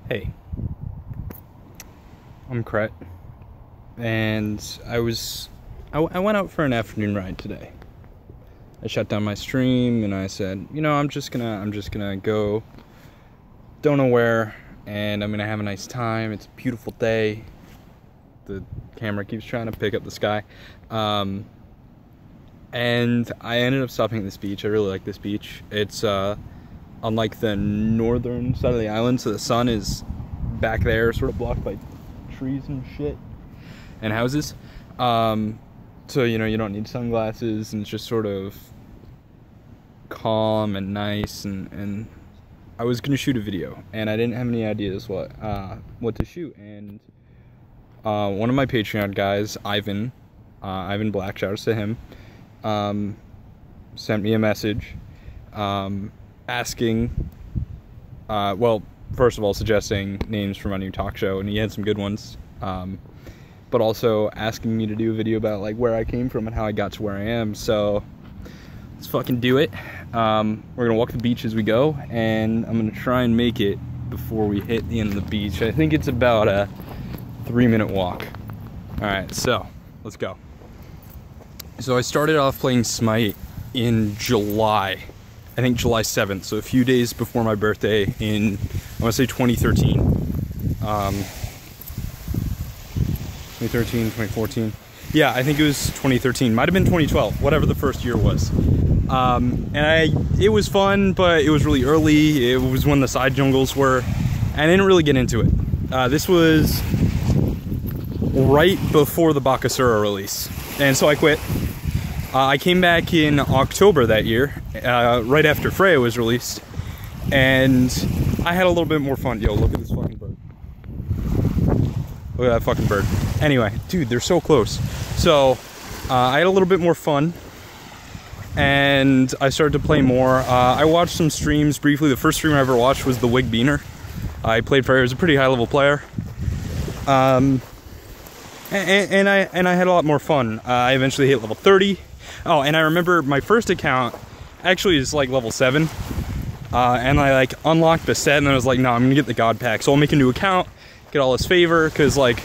Hey, I'm Kret, and I went out for an afternoon ride today. I shut down my stream and I said, you know, I'm just gonna go, don't know where, and I'm gonna have a nice time. It's a beautiful day. The camera keeps trying to pick up the sky. And I ended up stopping at this beach. I really like this beach. It's on like the northern side of the island, so the sun is back there, sort of blocked by trees and shit and houses. So you know, you don't need sunglasses, and it's just sort of calm and nice. And I was gonna shoot a video, and I didn't have any ideas what to shoot. And one of my Patreon guys, Ivan Black, shout outs to him, sent me a message asking, well, first of all, suggesting names for my new talk show, and he had some good ones, but also asking me to do a video about like where I came from and how I got to where I am. So let's fucking do it. We're gonna walk the beach as we go, and I'm gonna try and make it before we hit the end of the beach. I think it's about a 3-minute walk. All right, so let's go. So I started off playing Smite in July, I think July 7th, so a few days before my birthday in, I want to say 2013. 2013, 2014. Yeah, I think it was 2013. Might have been 2012, whatever the first year was. It was fun, but it was really early. It was when the side jungles were, and I didn't really get into it. This was right before the Bakasura release, and so I quit. I came back in October that year, right after Freya was released, and I had a little bit more fun. Yo, look at this fucking bird. Look at that fucking bird. Anyway, dude, they're so close. So, I had a little bit more fun, and I started to play more. I watched some streams briefly. The first stream I ever watched was the Wig Beaner. I played Freya. He was a pretty high-level player. And I had a lot more fun. I eventually hit level 30. Oh, and I remember my first account actually is like level 7. And I like unlocked the set, and then I was like, no, I'm gonna get the God Pack. So I'll make a new account, get all his favor, because like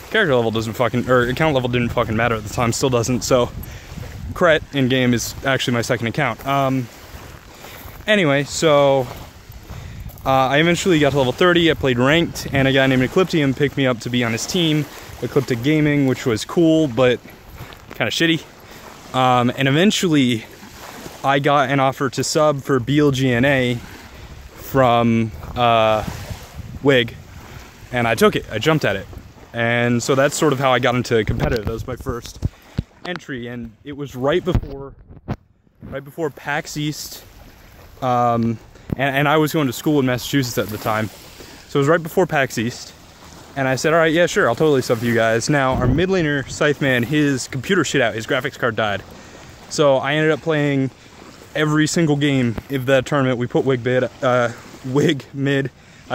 character level doesn't fucking, or account level didn't fucking matter at the time, still doesn't. So Kret in game is actually my second account. Anyway, so I eventually got to level 30. I played ranked, and a guy named Kretuhtuh picked me up to be on his team. Kretuhtuh Gaming, which was cool, but kind of shitty. And eventually, I got an offer to sub for BLGNA from Wig, and I took it. I jumped at it. And so that's sort of how I got into competitive. That was my first entry, and it was right before PAX East, and I was going to school in Massachusetts at the time. So it was right before PAX East. And I said, all right, yeah, sure, I'll totally sub for you guys. Now, our mid laner, Scytheman, his computer shit out, his graphics card died. So I ended up playing every single game of that tournament. We put Wig mid. I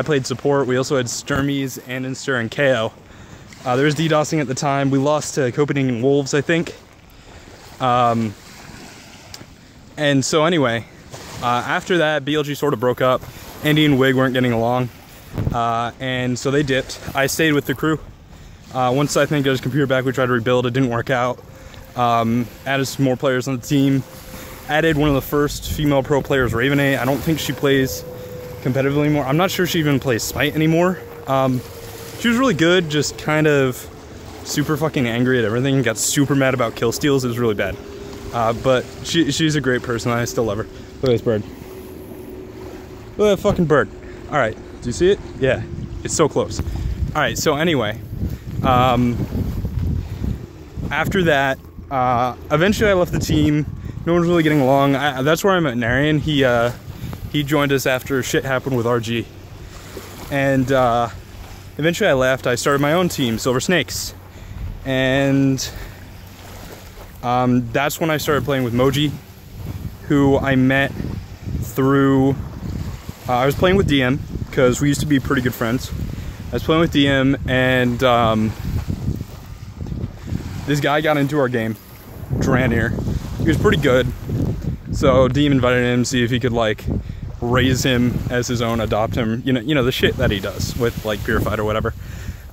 played support. We also had Sturmies, Andenster, and KO. There was DDoSing at the time. We lost to Copenhagen Wolves, I think. And so anyway, after that, BLG sort of broke up. Andy and Wig weren't getting along. And so they dipped. I stayed with the crew. Once I think got his computer back, we tried to rebuild. It didn't work out. Added some more players on the team. Added one of the first female pro players, Ravenay. I don't think she plays competitively anymore. I'm not sure she even plays Smite anymore. She was really good, just kind of super fucking angry at everything. Got super mad about kill steals. It was really bad. But she's a great person. I still love her. Look at this bird. Look at that fucking bird. All right. Do you see it? Yeah, it's so close. All right, so anyway, after that, eventually I left the team. No one's really getting along. That's where I met Narian. He joined us after shit happened with RG. And eventually I left. I started my own team, Silver Snakes. And that's when I started playing with Moji, who I met through, I was playing with DM, because we used to be pretty good friends. I was playing with DM, and this guy got into our game, Dranir. He was pretty good, so DM invited him to see if he could like raise him as his own, adopt him, you know, the shit that he does with like Purified or whatever.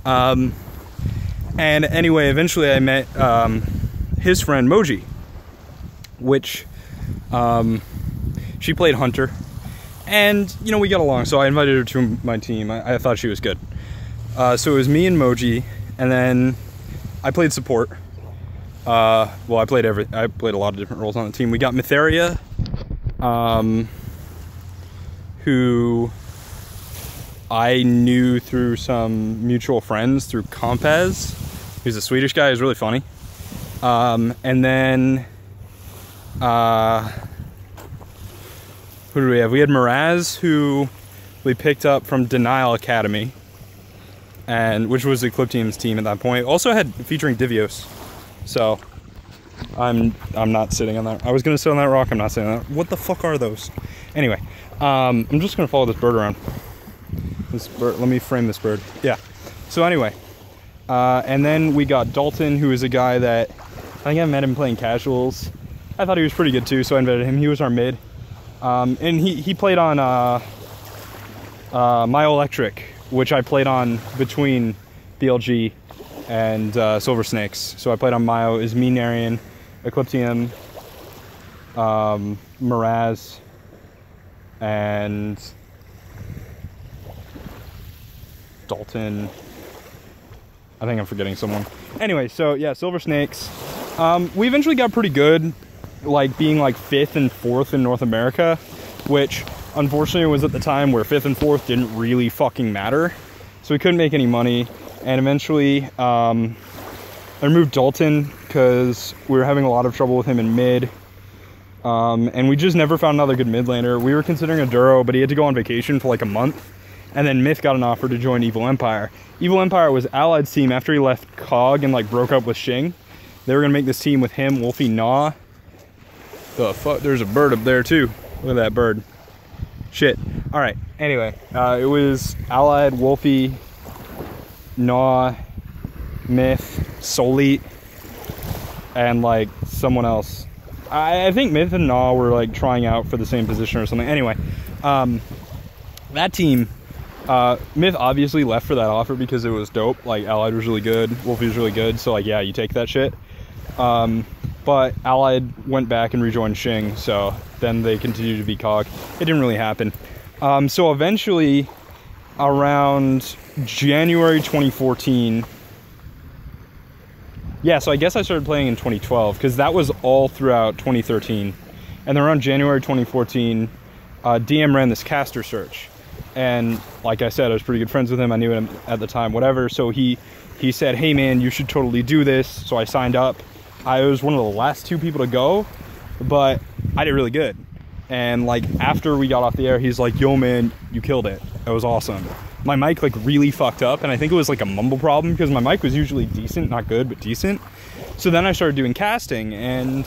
And anyway, eventually I met his friend Moji, which she played Hunter, and you know, we got along, so I invited her to my team. I thought she was good. So it was me and Moji, and then I played support. Well, I played a lot of different roles on the team. We got Mytheria, who I knew through some mutual friends through Compaz. He's a Swedish guy. He's really funny. And then who do we have? We had Miraz, who we picked up from Denial Academy, and which was Eclipse Team's team at that point. Also had featuring Divios. So I'm not sitting on that. I was gonna sit on that rock. I'm not sitting on that. What the fuck are those? Anyway, I'm just gonna follow this bird around. This bird. Let me frame this bird. Yeah. So anyway, and then we got Dalton, who is a guy that I think I met him playing casuals. I thought he was pretty good too, so I invited him. He was our mid, and he played on Myo Electric, which I played on between BLG and Silver Snakes. So I played on Myo, is me, Narian, Ecliptium, Miraz, and Dalton. I think I'm forgetting someone. Anyway, so yeah, Silver Snakes. We eventually got pretty good, like being like 5th and 4th in North America, which unfortunately was at the time where 5th and 4th didn't really fucking matter. So we couldn't make any money. And eventually, I removed Dalton because we were having a lot of trouble with him in mid. And we just never found another good mid laner. We were considering a Duro, but he had to go on vacation for like a month. And then Myth got an offer to join Evil Empire. Evil Empire was Allied's team after he left COG and like broke up with Shing. They were gonna make this team with him, Wolfie, Gnaw. The fuck, there's a bird up there too. Look at that bird. Shit. All right, anyway, it was Allied, Wolfie, Gnaw, Myth, Solite, and like someone else. I think Myth and Gnaw were like trying out for the same position or something. Anyway, that team, Myth obviously left for that offer because it was dope. Like Allied was really good, Wolfie was really good, so like yeah, you take that shit. But Allied went back and rejoined Shing, so then they continued to be COG. It didn't really happen. So eventually, around January 2014, yeah, so I guess I started playing in 2012 because that was all throughout 2013. And then around January 2014, DM ran this caster search. And like I said, I was pretty good friends with him. I knew him at the time, whatever. So he said, hey man, you should totally do this. So I signed up. I was one of the last 2 people to go, but I did really good. And like after we got off the air, he's like, yo man, you killed it. It was awesome. My mic like really fucked up, and I think it was like a mumble problem because my mic was usually decent, not good, but decent. So then I started doing casting, and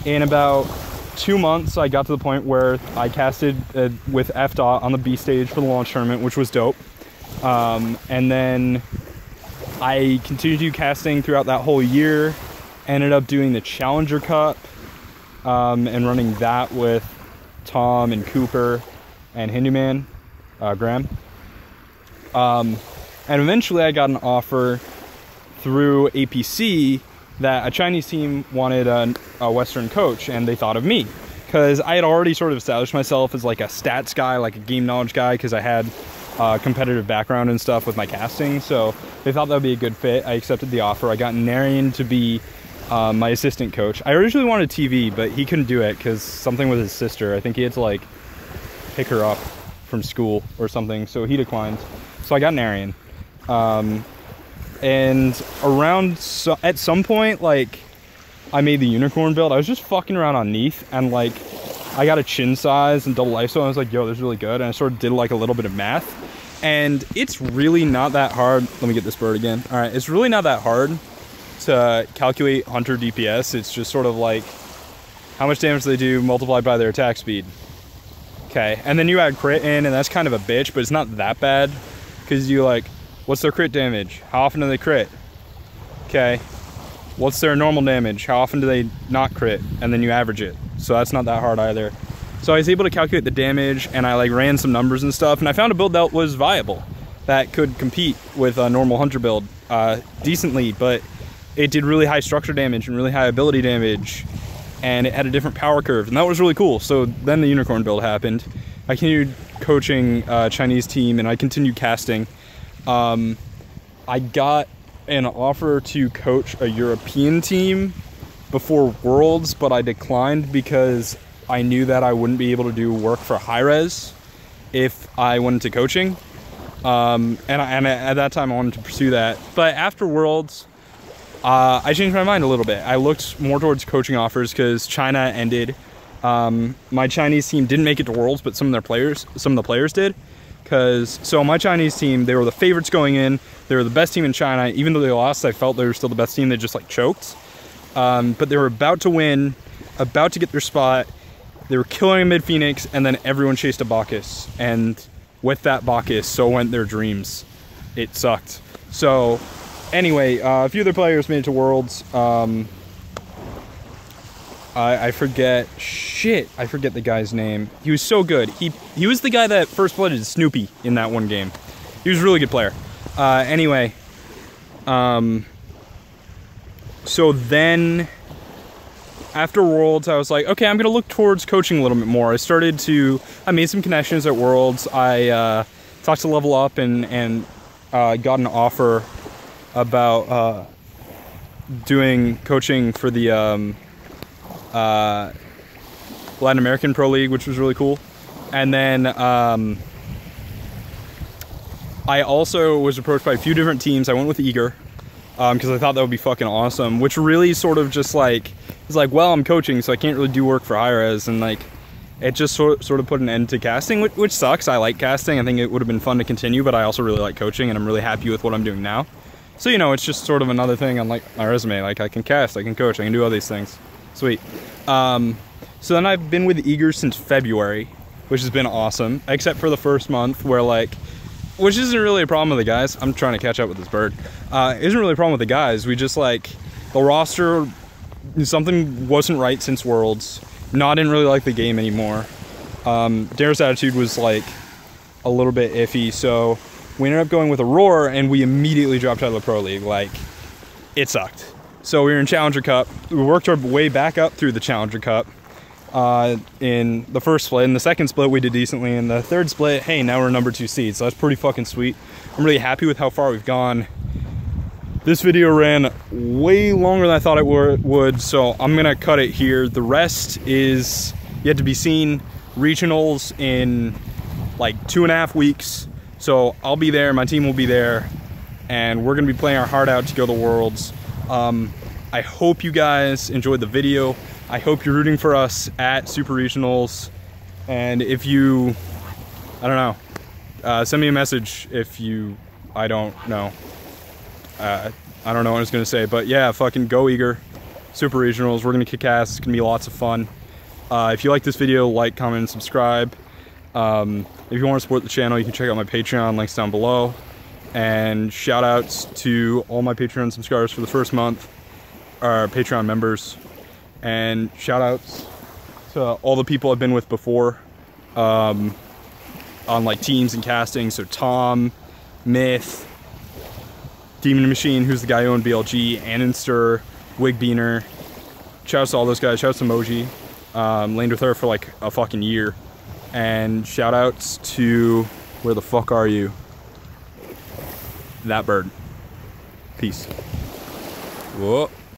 in about 2 months, I got to the point where I casted with F-Dot on the B stage for the launch tournament, which was dope. And then I continued to do casting throughout that whole year, ended up doing the Challenger Cup, and running that with Tom and Cooper and Hindu Man, Graham. And eventually I got an offer through APC that a Chinese team wanted a Western coach, and they thought of me because I had already sort of established myself as like a stats guy, like a game knowledge guy, because I had competitive background and stuff with my casting. So they thought that would be a good fit. I accepted the offer. I got Narian to be my assistant coach. I originally wanted TV, but he couldn't do it because something with his sister. I think he had to like pick her up from school or something, so he declined. So I got Narian. And at some point, like, I made the unicorn build. I was just fucking around on Neath, and like, I got a chin size and double ISO, and I was like, yo, this is really good. And I sort of did like a little bit of math, and it's really not that hard. Let me get this bird again. All right, it's really not that hard to calculate Hunter DPS. It's just sort of like how much damage they do multiplied by their attack speed. Okay, and then you add crit in, and that's kind of a bitch, but it's not that bad because you like, what's their crit damage? How often do they crit? Okay, what's their normal damage? How often do they not crit? And then you average it. So that's not that hard either. So I was able to calculate the damage, and I like ran some numbers and stuff, and I found a build that was viable, that could compete with a normal hunter build decently, but it did really high structure damage and really high ability damage, and it had a different power curve, and that was really cool. So then the unicorn build happened. I continued coaching a Chinese team, and I continued casting. I got an offer to coach a European team before Worlds, but I declined because I knew that I wouldn't be able to do work for Hi-Rez if I went into coaching. And at that time I wanted to pursue that. But after Worlds, I changed my mind a little bit. I looked more towards coaching offers because China ended. My Chinese team didn't make it to Worlds, but some of the players did. So my Chinese team, they were the favorites going in. They were the best team in China. Even though they lost, I felt they were still the best team. They just like choked. But they were about to win, about to get their spot. They were killing a mid-Phoenix, and then everyone chased a Bacchus. And with that Bacchus, so went their dreams. It sucked. So anyway, a few other players made it to Worlds. I forget the guy's name. He was so good. He was the guy that first blooded Snoopy in that one game. He was a really good player. Anyway, so then after Worlds, I was like, okay, I'm gonna look towards coaching a little bit more. I made some connections at Worlds. I talked to Level Up and got an offer about doing coaching for the Latin American Pro League, which was really cool. And then I also was approached by a few different teams. I went with Eager because I thought that would be fucking awesome, which really sort of just like, it's like, well, I'm coaching, so I can't really do work for Hi-Rez, and like, it just sort of put an end to casting, which sucks. I like casting. I think it would have been fun to continue, but I also really like coaching, and I'm really happy with what I'm doing now. So, you know, it's just sort of another thing on like my resume. Like, I can cast, I can coach, I can do all these things. Sweet. So then I've been with Eager since February, which has been awesome, except for the first month where like, which isn't really a problem with the guys. I'm trying to catch up with this bird. Isn't really a problem with the guys. We just like, the roster, something wasn't right since Worlds. I didn't really like the game anymore. Dare's attitude was like a little bit iffy, so we ended up going with Aurora, and we immediately dropped out of the Pro League. Like, it sucked. So we were in Challenger Cup. We worked our way back up through the Challenger Cup in the first split. In the second split, we did decently. In the third split, hey, now we're number 2 seed. So that's pretty fucking sweet. I'm really happy with how far we've gone. This video ran way longer than I thought it would, so I'm gonna cut it here. The rest is yet to be seen. Regionals in like 2.5 weeks. So I'll be there, my team will be there, and we're gonna be playing our heart out to go to Worlds. I hope you guys enjoyed the video. I hope you're rooting for us at Super Regionals. And if you, I don't know, send me a message if you, I don't know. I don't know what I was gonna say, but yeah, fucking go Eager. Super Regionals, we're gonna kick ass. It's gonna be lots of fun. If you like this video, like, comment, and subscribe. If you want to support the channel, you can check out my Patreon, links down below. And shout outs to all my Patreon subscribers for the first month, our Patreon members. And shout outs to all the people I've been with before on like teams and casting. So Tom, Myth, Demon Machine, who's the guy who owned BLG, Annenster, Wigbeaner. Shout outs to all those guys. Shout outs to Moji. Laned with her for like a fucking year. And shout outs to, where the fuck are you? That bird. Peace. Whoa.